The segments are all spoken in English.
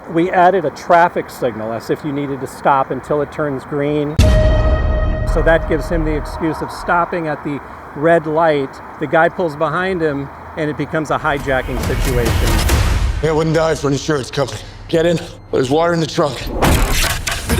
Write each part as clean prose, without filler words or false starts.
we added a traffic signal as if you needed to stop until it turns green. So that gives him the excuse of stopping at the red light. The guy pulls behind him, and it becomes a hijacking situation. I wouldn't die for an insurance company. Get in, but there's water in the trunk.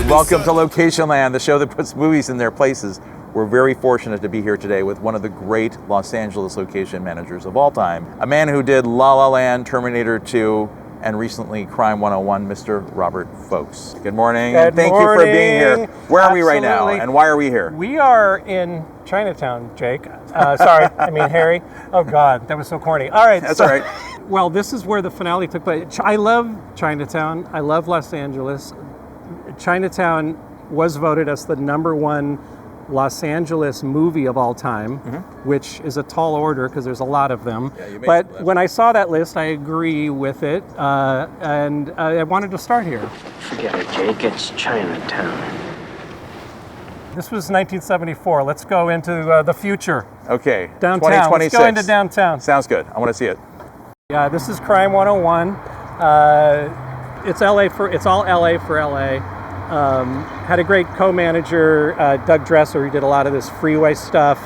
Welcome to Locationland, the show that puts movies in their places. We're very fortunate to be here today with one of the great Los Angeles location managers of all time, a man who did La La Land, Terminator 2, and recently Crime 101, Mr. Robert Foulkes. Good morning. Good and thank morning. you for being here. Where are we right now, and why are we here? We are in Chinatown, Jake. Sorry, I mean Harry. Oh God, that was so corny. All right. That's all right. Well, this is where the finale took place. I love Chinatown. I love Los Angeles. Chinatown was voted as the #1 Los Angeles movie of all time, which is a tall order because there's a lot of them. Yeah, you made but the list. when I saw that list, I agree with it, and I wanted to start here. Forget it, Jake. It's Chinatown. This was 1974. Let's go into the future. Okay, Downtown. 2026. Let's go into downtown. Sounds good. I want to see it. Yeah, this is Crime 101. It's all LA for LA. Had a great co-manager, Doug Dresser, who did a lot of this Freeway stuff.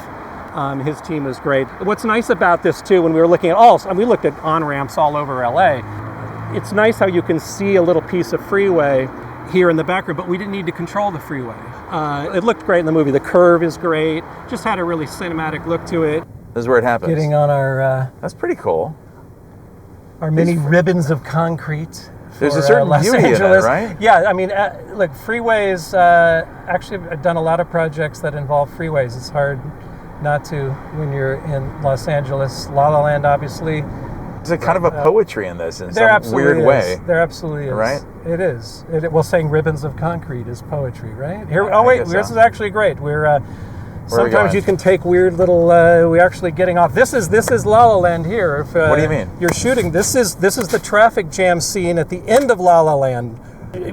His team was great. What's nice about this too, when we were looking at we looked at on-ramps all over LA. It's nice how you can see a little piece of freeway here in the background, but we didn't need to control the freeway. It looked great in the movie. The curve is great. Just had a really cinematic look to it. This is where it happens. Getting on our That's pretty cool. many ribbons of concrete. There's a for, certain Los beauty in it, Angeles. right? Yeah, I mean, look, freeways, actually I've done a lot of projects that involve freeways. It's hard not to when you're in Los Angeles. La La Land, obviously. There's a kind of a poetry in this in There some weird absolutely way. is. There absolutely is. Right? It is. Well, saying ribbons of concrete is poetry, right? Here. I Oh, wait, guess this so. is actually great. We're are we sometimes going? you can take weird little. We're actually getting off. This is La La Land here. If, What do you mean? You're shooting. This is the traffic jam scene at the end of La La Land.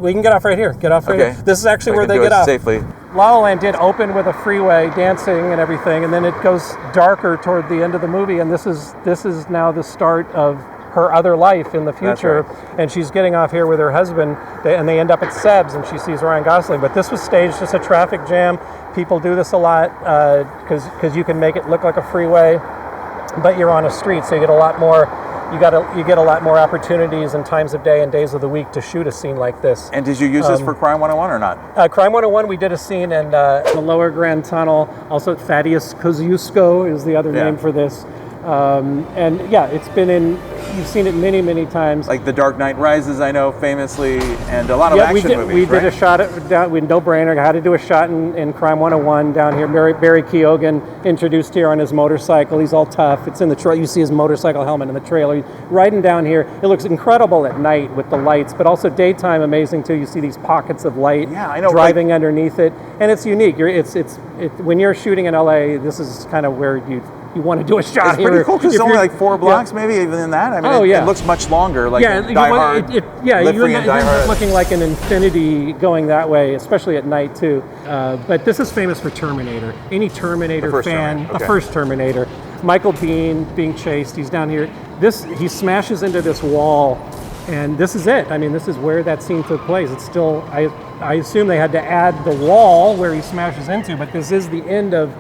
We can get off right here. Get off right Okay. here. This is actually I where can they do get it off. safely. La La Land did open with a freeway dancing and everything, and then it goes darker toward the end of the movie. And this is now the start of her other life in the future. That's And she's getting off here with her husband, and they end up at Seb's, and she sees Ryan Gosling. But this was staged as a traffic jam. People do this a lot because you can make it look like a freeway, but you're on a street, so you get a lot more. You get a lot more opportunities and times of day and days of the week to shoot a scene like this. And did you use this for Crime 101 or not? Crime 101, we did a scene in the Lower Grand Tunnel. Also, Thaddeus Kosciuszko is the other name for this. And yeah, you've seen it many, many times. Like The Dark Knight Rises, I know, famously, and a lot of action movies, we right? did a shot with No Brainer. Had to do a shot in Crime 101 down here. Barry Keoghan introduced here on his motorcycle. He's all tough. It's in the trailer. You see his motorcycle helmet in the trailer. He's riding down here. It looks incredible at night with the lights, but also daytime amazing too. You see these pockets of light driving underneath it, and it's unique. When you're shooting in LA, this is kind of where you want to do a shot It's here. pretty cool because it's only like 4 blocks, maybe even than that. I mean, it looks much longer, like in Die Hard. You Literally in end Die up Hard. looking like an infinity going that way, especially at night too. But this is famous for Terminator. Any Terminator The first fan, Terminator, okay. the first Terminator. Michael Biehn being chased. He's down here. He smashes into this wall, and this is it. I mean, this is where that scene took place. It's still. I assume they had to add the wall where he smashes into, but this is the end of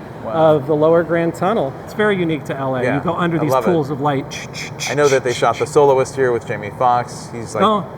the Lower Grand Tunnel. It's very unique to LA. Yeah, You go under I these love it. pools of light. I know that they shot The Soloist here with Jamie Foxx. He's like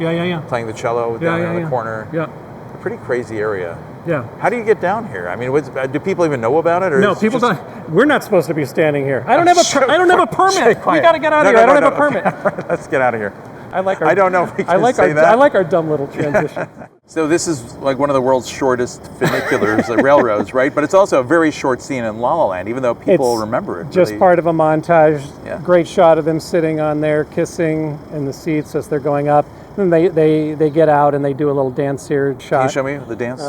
playing the cello down there in the corner. Yeah. A pretty crazy area. Yeah. How do you get down here? I mean, do people even know about it? Or No, is it people just- don't. We're not supposed to be standing here. I don't have a permit. Stay We quiet. got to get out of No, here. no, I don't no, have a no. permit. Let's get out of here. I like. I don't know if we can say that. I like our dumb little transition. So this is like one of the world's shortest funiculars, the railroads, right? But it's also a very short scene in La La Land, even though people remember it. Just really. part of a montage. Yeah. Great shot of them sitting on there, kissing in the seats as they're going up. Then they get out and they do a little dance here shot. Can you show me the dance?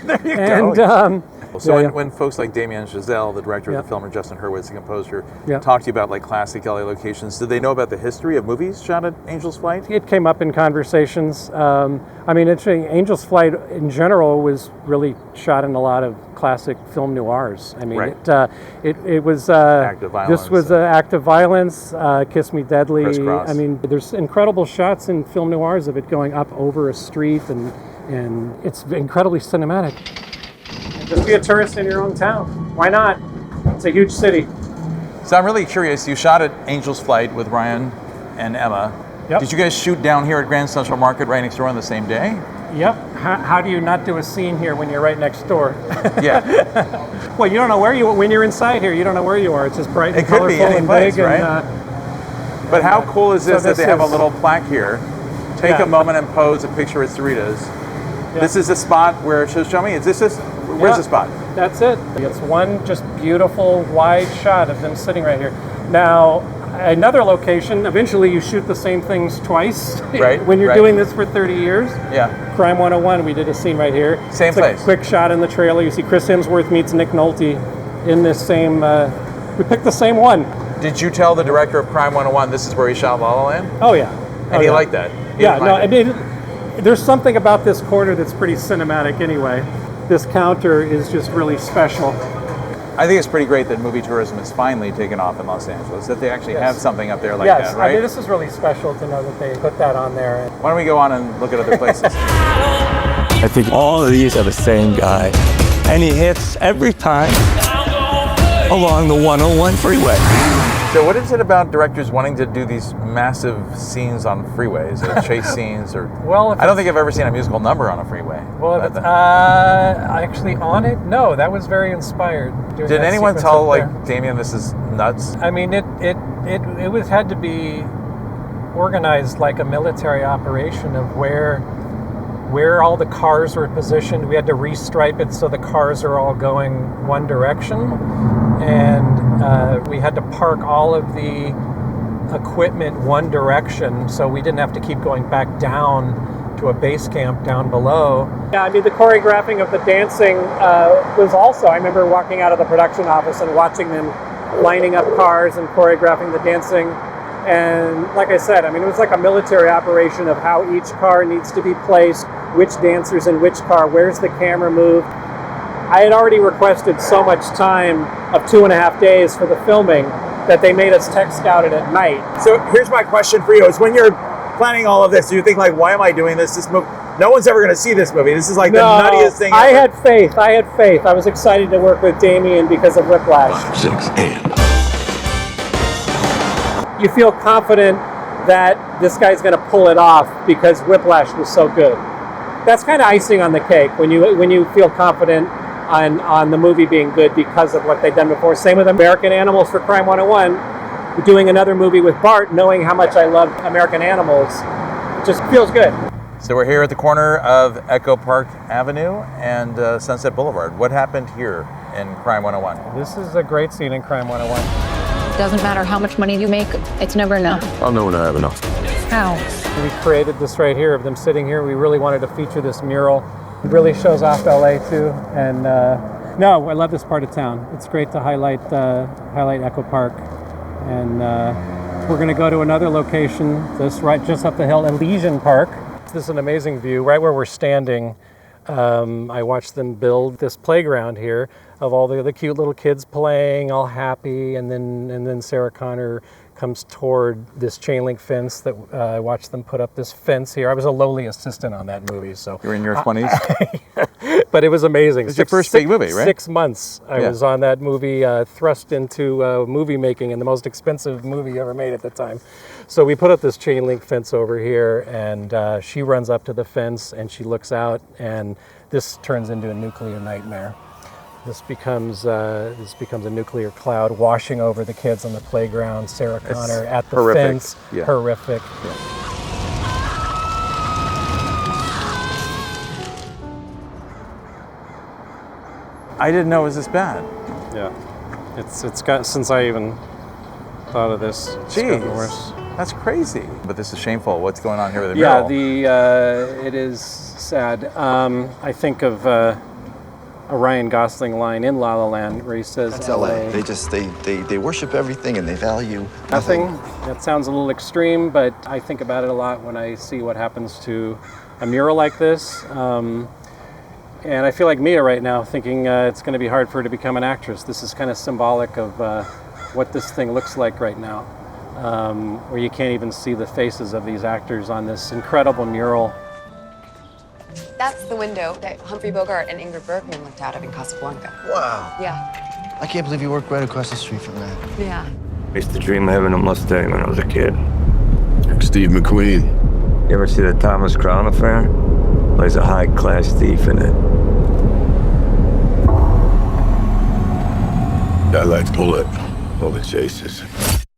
There you And go. So Yeah, when folks like Damien Chazelle, the director Yeah. of the film, or Justin Hurwitz, the composer, Yeah. talk to you about like classic LA locations, did they know about the history of movies shot at Angel's Flight? It came up in conversations. I mean, interesting. Angel's Flight in general was really shot in a lot of classic film noirs. I mean, Right. it was Act of violence. This was Act of Violence, Kiss Me Deadly. Crisscross. I mean, there's incredible shots in film noirs of it going up over a street, and it's incredibly cinematic. Just be a tourist in your own town. Why not? It's a huge city. So I'm really curious, you shot at Angel's Flight with Ryan and Emma. Yep. Did you guys shoot down here at Grand Central Market right next door on the same day? Yep. How do you not do a scene here when you're right next door? Yeah. Well, you don't know when you're inside here, you don't know where you are. It's just bright and It could be colorful any and place, big. right? But how cool is so this that this they have a is- little plaque here? Take Yeah. a moment and pose a picture at Cerritos. Yeah. This is the spot where, show me, is this, where's Yeah. the spot? That's it. It's one just beautiful wide shot of them sitting right here. Now, another location, eventually you shoot the same things twice. Right, When you're right. doing this for 30 years. Yeah. Crime 101, we did a scene right here. Same It's place. A quick shot in the trailer. You see Chris Hemsworth meets Nick Nolte in this same, we picked the same one. Did you tell the director of Crime 101 this is where he shot La La Land? Oh yeah. And he liked that? He Yeah, didn't no, mind I it. mean, there's something about this corner that's pretty cinematic anyway. This counter is just really special. I think it's pretty great that movie tourism is finally taken off in Los Angeles, that they actually have something up there like Yes, that, right? I mean, this is really special to know that they put that on there. Why don't we go on and look at other places? I think all of these are the same guy, and he hits every time along the 101 freeway. So what is it about directors wanting to do these massive scenes on freeways or chase scenes or? Well, if I don't think I've ever seen a musical number on a freeway. Well, But if it's, actually on it, no, that was very inspired. doing did that anyone sequence tell up like there. Damien this is nuts? I mean, it was had to be organized like a military operation of where all the cars were positioned. We had to restripe it so the cars are all going one direction, and we had to park all of the equipment one direction, so we didn't have to keep going back down to a base camp down below. Yeah, I mean, the choreographing of the dancing was also, I remember walking out of the production office and watching them lining up cars and choreographing the dancing. And like I said, I mean, it was like a military operation of how each car needs to be placed, which dancer's in which car, where's the camera moved. I had already requested so much time of 2.5 days for the filming that they made us tech scout it at night. So here's my question for you: is when you're planning all of this, do you think like, why am I doing this? This movie, no one's ever going to see this movie. This is like the nuttiest thing I ever. had faith. I was excited to work with Damien because of Whiplash. 6 and You feel confident that this guy's going to pull it off because Whiplash was so good. That's kind of icing on the cake when you feel confident on the movie being good because of what they've done before. Same with American Animals for Crime 101. Doing another movie with Bart, knowing how much I love American Animals, it just feels good. So we're here at the corner of Echo Park Avenue and Sunset Boulevard. What happened here in Crime 101? This is a great scene in Crime 101. Doesn't matter how much money you make, it's never enough. I'll know when I have enough. How? We created this right here of them sitting here. We really wanted to feature this mural. It really shows off LA too. And no, I love this part of town. It's great to highlight Echo Park. And we're going to go to another location, this right just up the hill, Elysian Park. This is an amazing view. Right where we're standing, I watched them build this playground here of all the cute little kids playing, all happy, and then Sarah Connor comes toward this chain link fence that I watched them put up this fence here. I was a lowly assistant on that movie, so You were in your 20s? but it was amazing. It's your first big movie, right? 6 months I was on that movie, thrust into movie making and the most expensive movie ever made at the time. So we put up this chain link fence over here, and she runs up to the fence and she looks out, and this turns into a nuclear nightmare. This becomes a nuclear cloud washing over the kids on the playground. Sarah Connor at the horrific. fence. Yeah. Horrific. I didn't know it was this bad. Yeah, it's got, since I even thought of this, it's gotten Jeez, worse. that's crazy. But this is shameful. What's going on here with the mural? Yeah, it is sad. I think of a Ryan Gosling line in La La Land where he says, That's LA. They worship everything and they value nothing. That sounds a little extreme, but I think about it a lot when I see what happens to a mural like this. And I feel like Mia right now, thinking it's going to be hard for her to become an actress. This is kind of symbolic of what this thing looks like right now, where you can't even see the faces of these actors on this incredible mural. That's the window that Humphrey Bogart and Ingrid Bergman looked out of in Casablanca. Wow. Yeah. I can't believe you worked right across the street from that. Yeah. I used to dream of having a Mustang when I was a kid. Steve McQueen. You ever see the Thomas Crown Affair? Plays a high-class thief in it. I like to pull it. All the chases.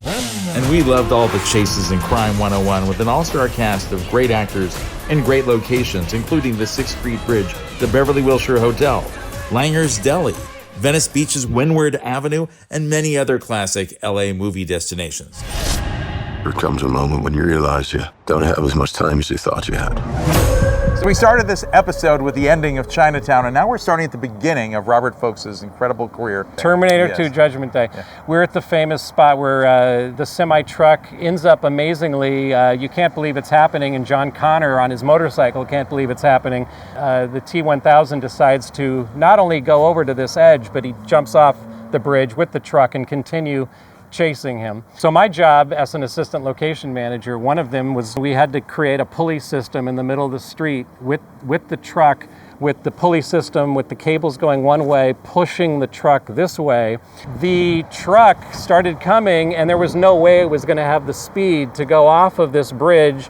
And we loved all the chases in Crime 101 with an all-star cast of great actors and great locations, including the 6th Street Bridge, the Beverly Wilshire Hotel, Langer's Deli, Venice Beach's Windward Avenue, and many other classic LA movie destinations. There comes a moment when you realize you don't have as much time as you thought you had. So we started this episode with the ending of Chinatown, and now we're starting at the beginning of Robert Foulkes' incredible career. Terminator Yes. 2 Judgment Day. Yeah. We're at the famous spot where the semi-truck ends up amazingly, you can't believe it's happening, and John Connor on his motorcycle can't believe it's happening. The T-1000 decides to not only go over to this edge, but he jumps off the bridge with the truck and continue chasing him. So my job as an assistant location manager, one of them was we had to create a pulley system in the middle of the street with the truck, with the pulley system, with the cables going one way, pushing the truck this way. The truck started coming and there was no way it was going to have the speed to go off of this bridge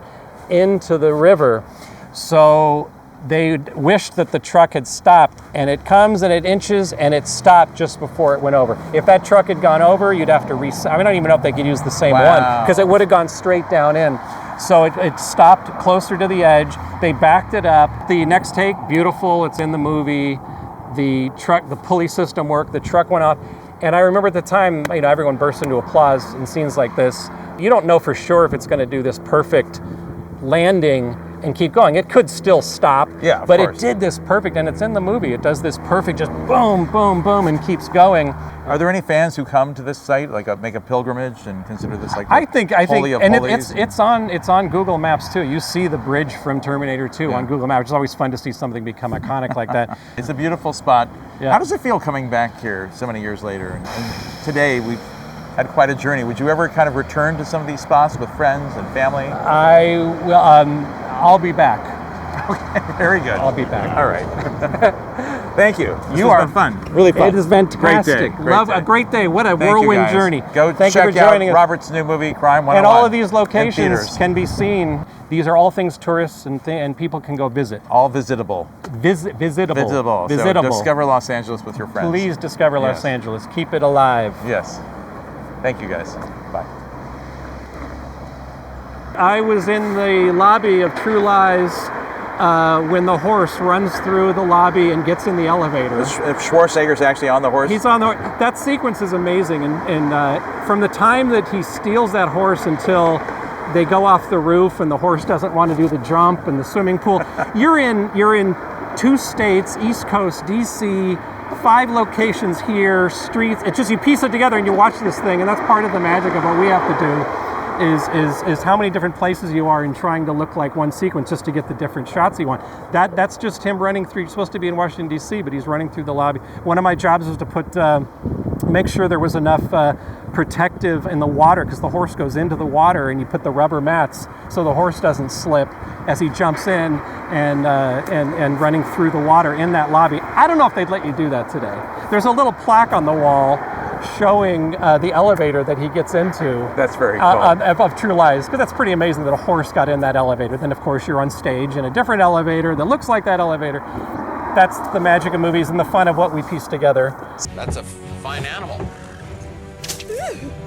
into the river. So they wished that the truck had stopped, and it comes and it inches and it stopped just before it went over. If that truck had gone over, you'd have to reset. I don't even know if they could use the same one because it would have gone straight down in. So it stopped closer to the edge. They backed it up. The next take, beautiful. It's in the movie. The pulley system worked. The truck went off. And I remember at the time, everyone bursts into applause in scenes like this. You don't know for sure if it's going to do this perfect landing and keep going. It could still stop, but it did this perfect, and it's in the movie. It does this perfect, just boom, boom, boom, and keeps going. Are there any fans who come to this site, like make a pilgrimage and consider this like I think, holy of and holies? it's on Google Maps too. You see the bridge from Terminator 2 on Google Maps. It's always fun to see something become iconic like that. It's a beautiful spot. Yeah. How does it feel coming back here so many years later? And today we've had quite a journey. Would you ever kind of return to some of these spots with friends and family? I will. I'll be back. Okay, very good. I'll be back. All right. Thank you. You are fun. Really fun. It is fantastic. Great day. A great day. What a Thank whirlwind journey. Go Thank check you for joining out us. Robert's new movie, Crime 101. And all of these locations can be seen. These are all things tourists and people can go visit. All visitable. Visitable. So discover Los Angeles with your friends. Please discover Los Angeles. Keep it alive. Yes. Thank you, guys. Bye. I was in the lobby of True Lies when the horse runs through the lobby and gets in the elevator. If Schwarzenegger's actually on the horse? He's on the horse. That sequence is amazing. And from the time that he steals that horse until they go off the roof and the horse doesn't want to do the jump and the swimming pool, you're in 2 states, East Coast, DC, 5 locations here, streets. It's just you piece it together and you watch this thing, and that's part of the magic of what we have to do. Is how many different places you are in trying to look like one sequence just to get the different shots you want. That's just him running through. You're supposed to be in Washington D.C., but he's running through the lobby. One of my jobs was to make sure there was enough protective in the water, because the horse goes into the water, and you put the rubber mats so the horse doesn't slip as he jumps in and running through the water in that lobby. I don't know if they'd let you do that today. There's a little plaque on the wall showing the elevator that he gets into. That's very cool. Of True Lies, because that's pretty amazing that a horse got in that elevator. Then, of course, you're on stage in a different elevator that looks like that elevator. That's the magic of movies and the fun of what we piece together. That's a fine animal.